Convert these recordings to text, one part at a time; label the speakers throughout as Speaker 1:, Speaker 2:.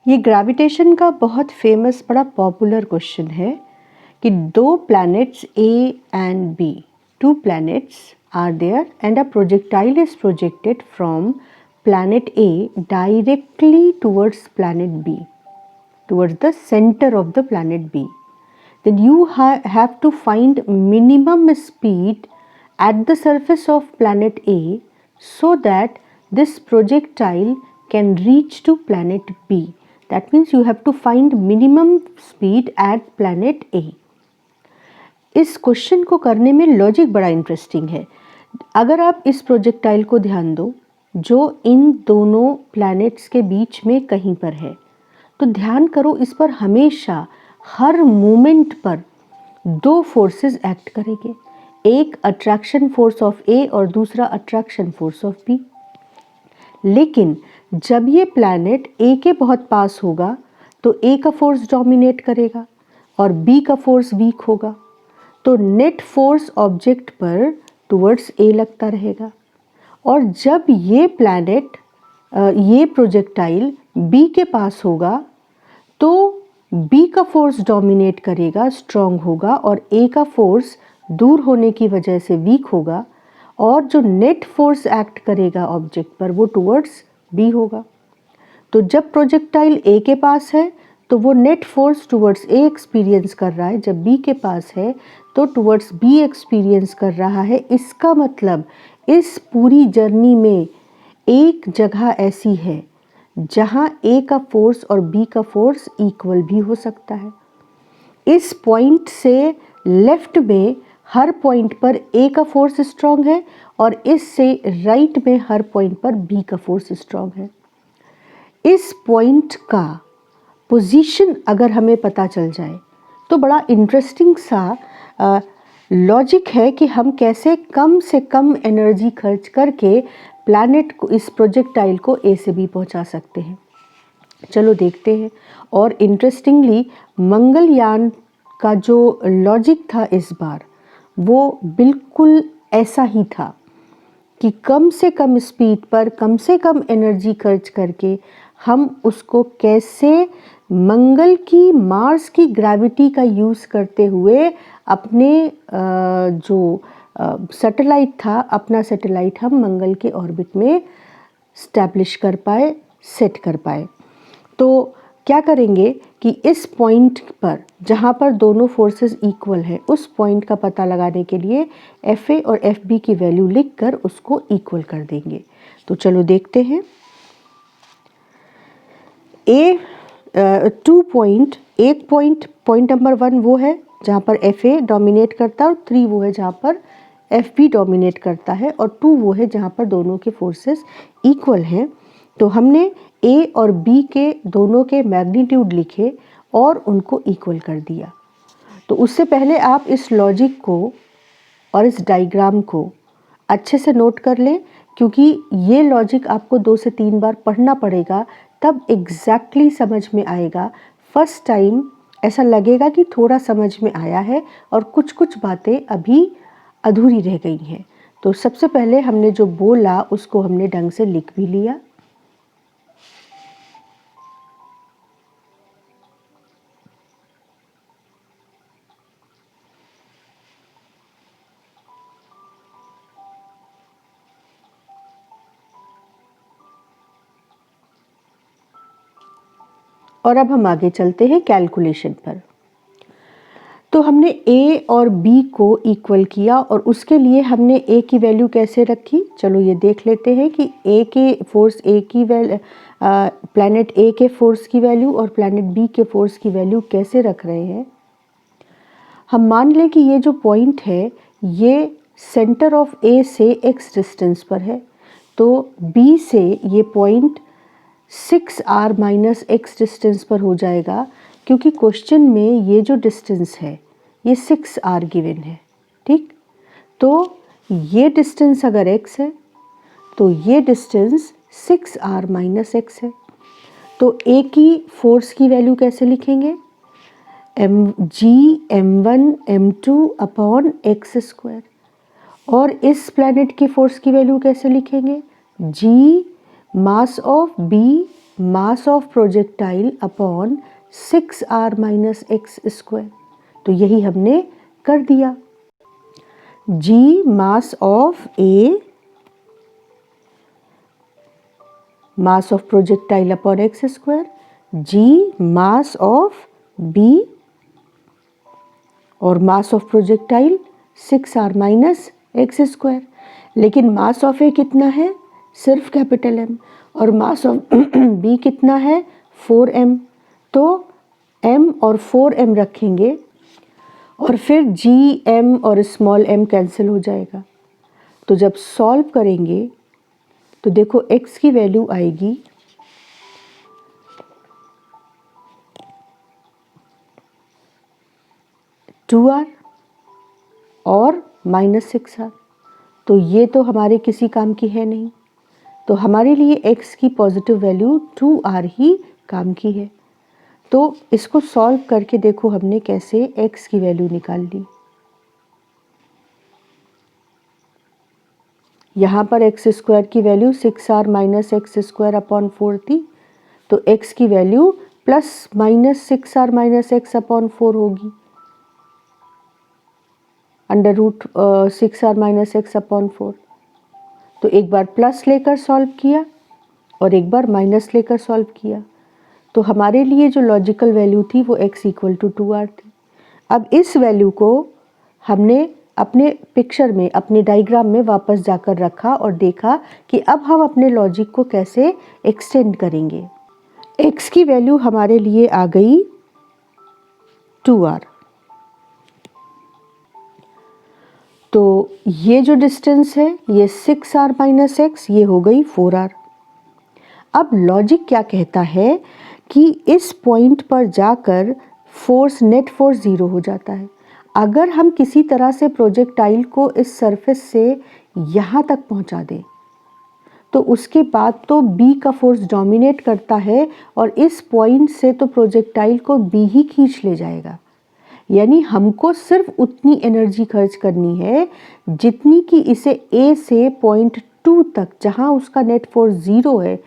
Speaker 1: ये ग्रेविटेशन का बहुत फेमस बड़ा पॉपुलर क्वेश्चन है कि दो planets A and B, two planets are there and a projectile is projected from planet A directly towards planet B, towards the center of the planet B. Then you have to find minimum speed at the surface of planet A so that this projectile can reach to planet B. That means you have to find minimum speed at planet A. इस question को करने में logic बड़ा interesting है। अगर आप इस projectile को ध्यान दो जो इन दोनों प्लैनेट्स के बीच में कहीं पर है, तो ध्यान करो इस पर हमेशा हर मोमेंट पर दो फोर्सेस एक्ट करेंगे, एक अट्रैक्शन फोर्स ऑफ ए और दूसरा अट्रैक्शन फोर्स ऑफ बी। लेकिन जब ये प्लैनेट ए के बहुत पास होगा तो ए का फोर्स डोमिनेट करेगा और बी का फोर्स वीक होगा, तो नेट फोर्स ऑब्जेक्ट पर टुवर्ड्स ए लगता रहेगा। और जब ये प्लैनेट ये प्रोजेक्टाइल बी के पास होगा तो बी का फोर्स डोमिनेट करेगा, स्ट्रॉन्ग होगा, और ए का फोर्स दूर होने की वजह से वीक होगा, और जो नेट फोर्स एक्ट करेगा ऑब्जेक्ट पर वो टुवर्ड्स बी होगा। तो जब प्रोजेक्टाइल ए के पास है तो वो net force towards a experience कर रहा है, जब बी के पास है तो टुवर्ड्स बी एक्सपीरियंस कर रहा है। इसका मतलब इस पूरी जर्नी में एक जगह ऐसी है जहां ए का फोर्स और बी का फोर्स इक्वल भी हो सकता है। इस पॉइंट से लेफ्ट में हर पॉइंट पर ए का फोर्स स्ट्रॉन्ग है और इससे राइट में हर पॉइंट पर बी का फोर्स स्ट्रॉन्ग है। इस पॉइंट का पोजीशन अगर हमें पता चल जाए तो बड़ा इंटरेस्टिंग सा लॉजिक है कि हम कैसे कम से कम एनर्जी खर्च करके प्लैनेट को, इस प्रोजेक्टाइल को ए से बी पहुंचा सकते हैं। चलो देखते हैं। और इंटरेस्टिंगली मंगलयान का जो लॉजिक था इस बार वो बिल्कुल ऐसा ही था कि कम से कम स्पीड पर कम से कम एनर्जी खर्च करके हम उसको कैसे मंगल की, मार्स की ग्रेविटी का यूज़ करते हुए अपने जो सैटेलाइट था, अपना सैटेलाइट हम मंगल के ऑर्बिट में स्टैब्लिश कर पाए, सेट कर पाए। तो क्या करेंगे कि इस पॉइंट पर जहाँ पर दोनों फोर्सेस इक्वल हैं, उस पॉइंट का पता लगाने के लिए एफ ए और एफ बी की वैल्यू लिखकर उसको इक्वल कर देंगे। तो चलो देखते हैं। एक पॉइंट नंबर 1 वो है जहाँ पर एफ ए डोमिनेट करता है, और 3 वो है जहाँ पर एफ बी डोमिनेट करता है, और 2 वो है जहाँ पर दोनों के फोर्सेस इक्वल हैं। तो हमने ए और बी के दोनों के मैग्नीट्यूड लिखे और उनको इक्वल कर दिया। तो उससे पहले आप इस लॉजिक को और इस डायग्राम को अच्छे से नोट कर लें, क्योंकि ये लॉजिक आपको 2 से 3 बार पढ़ना पड़ेगा, तब एग्जैक्टली समझ में आएगा। फर्स्ट टाइम ऐसा लगेगा कि थोड़ा समझ में आया है और कुछ कुछ बातें अभी अधूरी रह गई हैं। तो सबसे पहले हमने जो बोला उसको हमने ढंग से लिख भी लिया। और अब हम आगे चलते हैं कैलकुलेशन पर। तो हमने ए और बी को इक्वल किया और उसके लिए हमने ए की वैल्यू कैसे रखी, चलो ये देख लेते हैं कि ए के फोर्स, ए की वैल्यू, प्लैनेट ए के फोर्स की वैल्यू और प्लैनेट बी के फोर्स की वैल्यू कैसे रख रहे हैं। हम मान लें कि ये जो पॉइंट है ये सेंटर ऑफ ए से एक्स डिस्टेंस पर है, तो बी से ये point 6r minus x distance पर हो जाएगा, क्योंकि क्वेश्चन में ये जो डिस्टेंस है ये 6r गिवन है। ठीक, तो ये डिस्टेंस अगर x है तो ये डिस्टेंस 6r माइनस एक्स है। तो a की फोर्स की वैल्यू कैसे लिखेंगे, mg m1 m2 upon x square. और इस प्लैनेट की फोर्स की वैल्यू कैसे लिखेंगे, g mass of b mass of projectile upon 6r minus x square. तो यही हमने कर दिया। g mass of a, mass of projectile upon x square, g mass of b और मास of projectile 6r minus x square. लेकिन मास of ए कितना है? सिर्फ कैपिटल M। और मास ऑफ B कितना है? 4m। तो m और 4m रखेंगे और फिर g m और स्मॉल m कैंसिल हो जाएगा। तो जब सॉल्व करेंगे तो देखो x की वैल्यू आएगी 2r और माइनस 6r। तो ये तो हमारे किसी काम की है नहीं, तो हमारे लिए x की पॉजिटिव वैल्यू 2r ही काम की है। तो इसको सॉल्व करके देखो हमने कैसे x की वैल्यू निकाल ली। यहाँ पर एक्स स्क्वायर की value 6r minus x square upon 4 थी, तो x की वैल्यू plus minus 6r minus x upon 4 होगी, under root 6r minus x upon 4। तो एक बार प्लस लेकर सॉल्व किया और एक बार माइनस लेकर सॉल्व किया, तो हमारे लिए जो लॉजिकल वैल्यू थी वो x इक्वल टू 2r थी। अब इस वैल्यू को हमने अपने पिक्चर में, अपने डायग्राम में वापस जाकर रखा और देखा कि अब हम अपने लॉजिक को कैसे एक्सटेंड करेंगे। x की वैल्यू हमारे लिए आ गई 2r। तो ये जो डिस्टेंस है ये 6r माइनस एक्स, ये हो गई 4r। अब लॉजिक क्या कहता है कि इस पॉइंट पर जाकर फोर्स, नेट फोर्स 0 हो जाता है। अगर हम किसी तरह से प्रोजेक्टाइल को इस सरफेस से यहाँ तक पहुँचा दें तो उसके बाद तो B का फोर्स डोमिनेट करता है और इस पॉइंट से तो प्रोजेक्टाइल को B ही खींच ले जाएगा। यानी हमको सिर्फ उतनी एनर्जी खर्च करनी है जितनी कि इसे A से पॉइंट 2 तक, जहाँ उसका नेट फोर्स 0 है,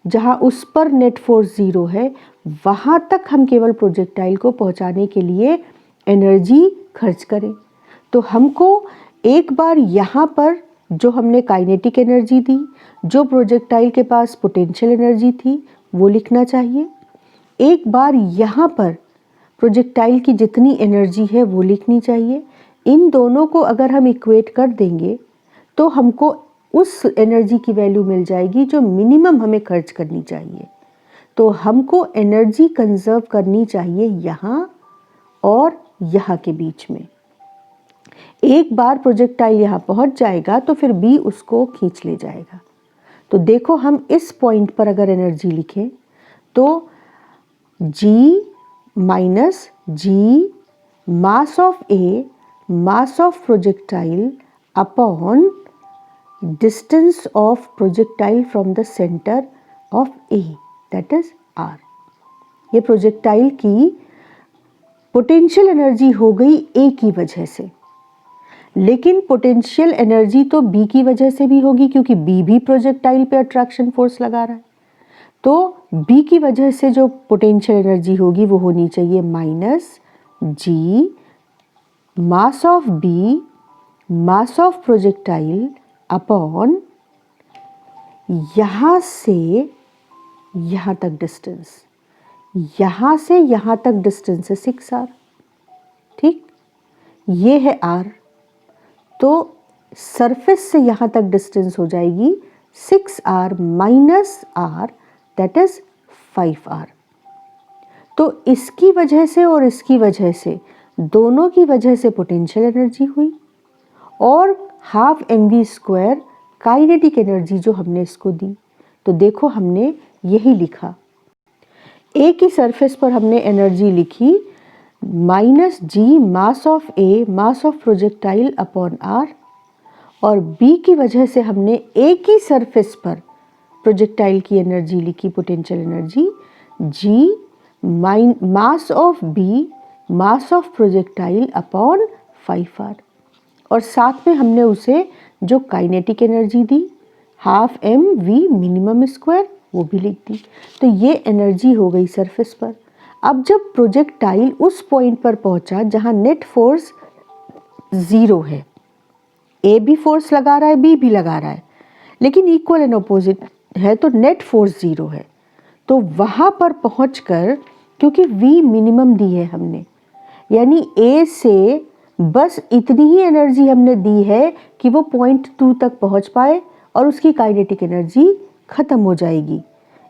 Speaker 1: जहाँ उस पर नेट फोर्स 0 है, वहाँ तक हम केवल प्रोजेक्टाइल को पहुँचाने के लिए एनर्जी खर्च करें। तो हमको एक बार यहाँ पर जो हमने काइनेटिक एनर्जी दी, जो प्रोजेक्टाइल के पास पोटेंशियल एनर्जी थी, वो लिखना चाहिए। एक बार यहाँ पर प्रोजेक्टाइल की जितनी एनर्जी है वो लिखनी चाहिए। इन दोनों को अगर हम इक्वेट कर देंगे तो हमको उस एनर्जी की वैल्यू मिल जाएगी जो मिनिमम हमें खर्च करनी चाहिए। तो हमको एनर्जी कंजर्व करनी चाहिए यहाँ और यहाँ के बीच में। एक बार प्रोजेक्टाइल यहाँ पहुँच जाएगा तो फिर B उसको खींच ले जाएगा। तो देखो हम इस पॉइंट पर अगर एनर्जी लिखें तो G minus G mass of A, mass of projectile upon distance of projectile from the centre of A, that is R। ये प्रोजेक्टाइल की पोटेंशियल एनर्जी हो गई A की वजह से, लेकिन पोटेंशियल एनर्जी तो B की वजह से भी होगी क्योंकि B भी प्रोजेक्टाइल पे अट्रैक्शन फोर्स लगा रहा है। तो B की वजह से जो पोटेंशियल एनर्जी होगी वो होनी चाहिए minus G mass of B, mass of projectile upon यहाँ से यहाँ तक डिस्टेंस, यहाँ से यहाँ तक डिस्टेंस है 6r, ठीक, ये है r। तो सरफेस से यहाँ तक डिस्टेंस हो जाएगी 6r minus r, that is 5r। तो इसकी वजह से और इसकी वजह से, दोनों की वजह से पोटेंशियल एनर्जी हुई और half mv square kinetic energy जो हमने इसको दी। तो देखो हमने यही लिखा, A की सरफेस पर हमने एनर्जी लिखी minus G mass of A, mass of projectile upon R, और B की वजह से हमने A की सरफेस पर प्रोजेक्टाइल की एनर्जी लिखी, potential energy G mass of B, mass of projectile upon 5r, और साथ में हमने उसे जो काइनेटिक एनर्जी दी हाफ mv मिनिमम स्क्वायर वो भी लिख दी। तो ये एनर्जी हो गई सरफेस पर। अब जब प्रोजेक्टाइल उस पॉइंट पर पहुंचा जहां नेट फोर्स 0 है, ए भी फोर्स लगा रहा है, बी भी लगा रहा है, लेकिन इक्वल एंड अपोजिट है, तो नेट फोर्स 0 है। तो वहां पर पहुंचकर, क्योंकि वी मिनिमम दी है हमने, यानी ए से बस इतनी ही एनर्जी हमने दी है कि वो पॉइंट 2 तक पहुंच पाए और उसकी काइनेटिक एनर्जी खत्म हो जाएगी।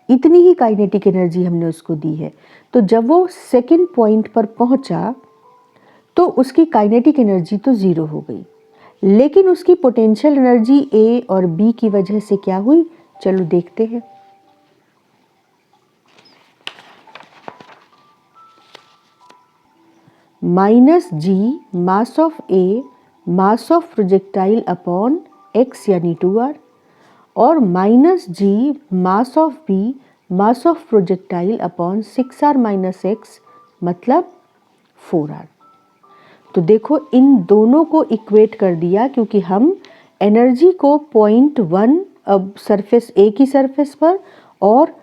Speaker 1: इतनी ही काइनेटिक एनर्जी हमने उसको दी है। तो जब वो सेकंड पॉइंट पर पहुंचा तो उसकी काइनेटिक एनर्जी तो 0 हो गई, लेकिन उसकी पोटेंशियल एनर्जी ए और बी की वजह से क्या हुई, चलो देखते हैं। Minus g mass of A mass of projectile upon x यानी 2r, और minus g mass of B mass of projectile upon 6r minus x मतलब 4r। तो देखो इन दोनों को इक्वेट कर दिया, क्योंकि हम एनर्जी को पॉइंट 1 अब सरफेस ए की सरफेस पर और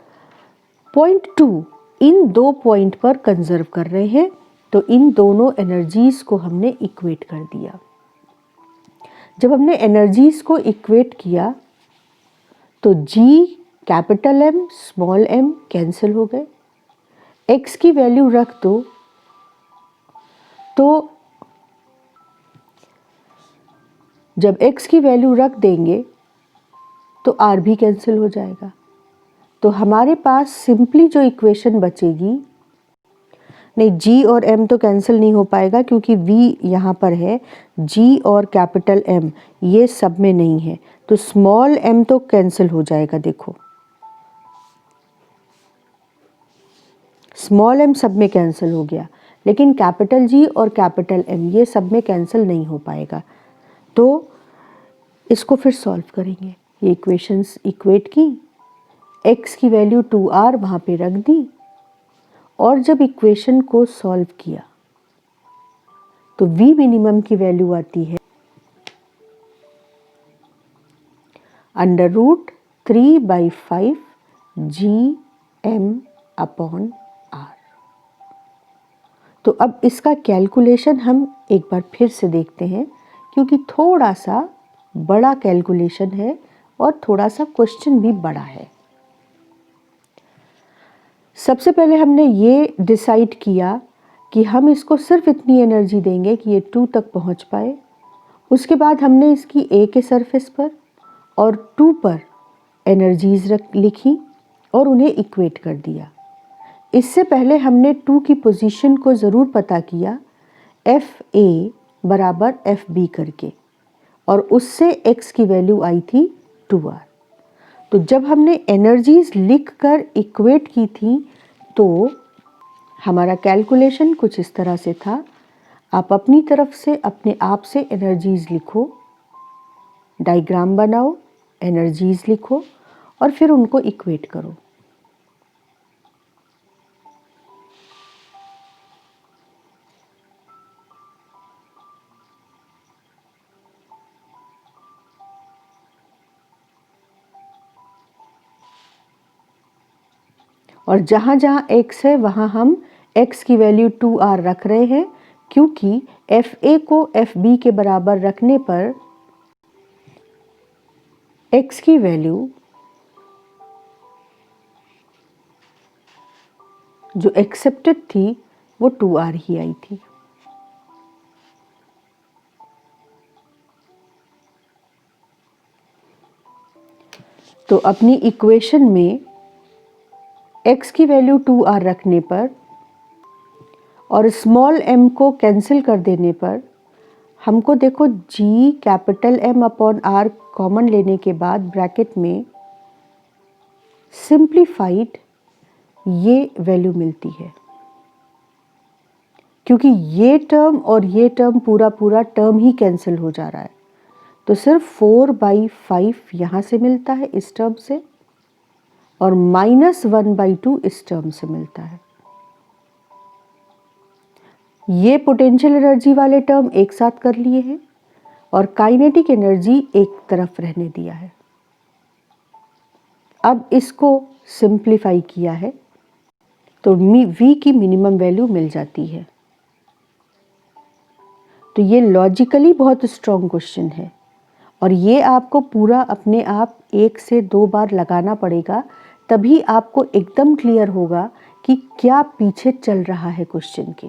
Speaker 1: पॉइंट 2 इन 2 पॉइंट पर कंजर्व कर रहे हैं। तो इन दोनों एनर्जीज को हमने इक्वेट कर दिया। जब हमने एनर्जीज को इक्वेट किया तो G capital M small m cancel हो गए, एक्स की वैल्यू रख दो तो जब x की वैल्यू रख देंगे तो r भी कैंसिल हो जाएगा। तो हमारे पास सिंपली जो इक्वेशन बचेगी, नहीं g और m तो कैंसिल नहीं हो पाएगा क्योंकि v यहाँ पर है, g और कैपिटल M ये सब में नहीं है, तो स्मॉल m तो कैंसिल हो जाएगा। देखो स्मॉल m सब में कैंसिल हो गया, लेकिन कैपिटल G और कैपिटल M ये सब में कैंसिल नहीं हो पाएगा। तो इसको फिर सॉल्व करेंगे। ये इक्वेशंस इक्वेट की, x की वैल्यू 2r वहाँ पे रख दी, और जब इक्वेशन को सॉल्व किया तो v मिनिमम की वैल्यू आती है √3/5 gm अपॉन r। तो अब इसका कैलकुलेशन हम एक बार फिर से देखते हैं, क्योंकि थोड़ा सा बड़ा कैलकुलेशन है और थोड़ा सा क्वेश्चन भी बड़ा है। सबसे पहले हमने ये डिसाइड किया कि हम इसको सिर्फ इतनी एनर्जी देंगे कि ये 2 तक पहुंच पाए। उसके बाद हमने इसकी ए के सरफेस पर और 2 पर एनर्जीज लिखी और उन्हें इक्वेट कर दिया। इससे पहले हमने 2 की पोजीशन को ज़रूर पता किया, एफ ए बराबर एफ बी करके, और उससे x की वैल्यू आई थी 2r। तो जब हमने एनर्जीज लिखकर इक्वेट की थी तो हमारा कैलकुलेशन कुछ इस तरह से था। आप अपनी तरफ से अपने आप से एनर्जीज लिखो, डायग्राम बनाओ, एनर्जीज लिखो और फिर उनको इक्वेट करो। और जहाँ जहाँ x है वहाँ हम x की वैल्यू 2r रख रहे हैं, क्योंकि एफ ए को एफ बी के बराबर रखने पर x की वैल्यू जो एक्सेप्टेड थी वो 2r ही आई थी। तो अपनी इक्वेशन में x की वैल्यू 2r रखने पर और स्मॉल m को कैंसिल कर देने पर हमको देखो g capital M upon r common लेने के बाद ब्रैकेट में सिंप्लीफाइड ये वैल्यू मिलती है, क्योंकि ये टर्म और ये टर्म पूरा पूरा टर्म ही कैंसिल हो जा रहा है। तो सिर्फ 4/5 यहाँ से मिलता है इस टर्म से, और -1/2 इस टर्म से मिलता है। ये पोटेंशियल एनर्जी वाले टर्म एक साथ कर लिए हैं और काइनेटिक एनर्जी एक तरफ रहने दिया है। अब इसको सिंप्लीफाई किया है तो v की मिनिमम वैल्यू मिल जाती है। तो ये लॉजिकली बहुत स्ट्रॉन्ग क्वेश्चन है और ये आपको पूरा अपने आप 1 से 2 बार लगाना पड़ेगा, तभी आपको एकदम क्लियर होगा कि क्या पीछे चल रहा है क्वेश्चन के।